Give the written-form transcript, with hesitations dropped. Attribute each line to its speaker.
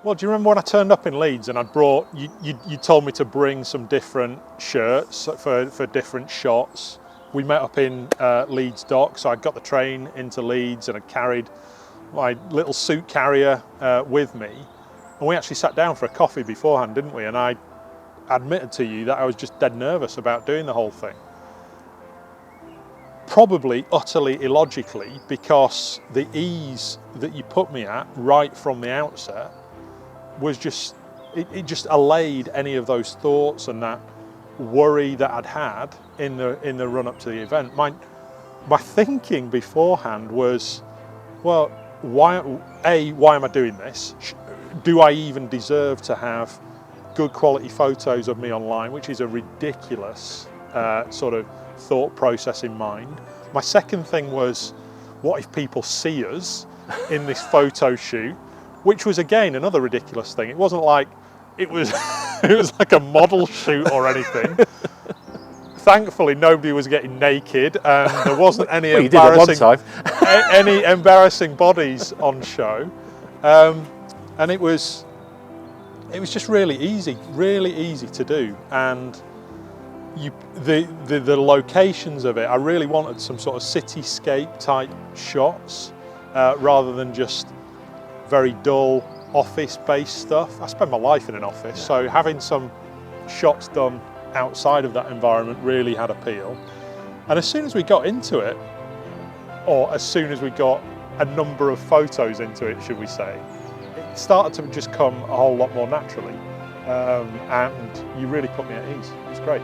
Speaker 1: Well, do you remember when I turned up in Leeds and I'd brought, you told me to bring some different shirts for different shots. We met up in Leeds Dock, so I got the train into Leeds and I carried my little suit carrier with me. And we actually sat down for a coffee beforehand, didn't we? And I admitted to you that I was just dead nervous about doing the whole thing. Probably utterly illogically, because the ease that you put me at right from the outset was just, it just allayed any of those thoughts and that worry that I'd had in the run up to the event. My thinking beforehand was, well, why am I doing this? Do I even deserve to have good quality photos of me online, which is a ridiculous sort of thought process in mind. My second thing was, what if people see us in this photo shoot? Which was again another ridiculous thing. It wasn't like it was it was like a model shoot or anything. Thankfully, nobody was getting naked, and there wasn't any any embarrassing bodies on show. And it was just really easy to do. And the locations of it, I really wanted some sort of cityscape type shots rather than just very dull office-based stuff. I spend my life in an office, so having some shots done outside of that environment really had appeal. And as soon as we got into it, or as soon as we got a number of photos into it, should we say, it started to just come a whole lot more naturally. And you really put me at ease. It's great.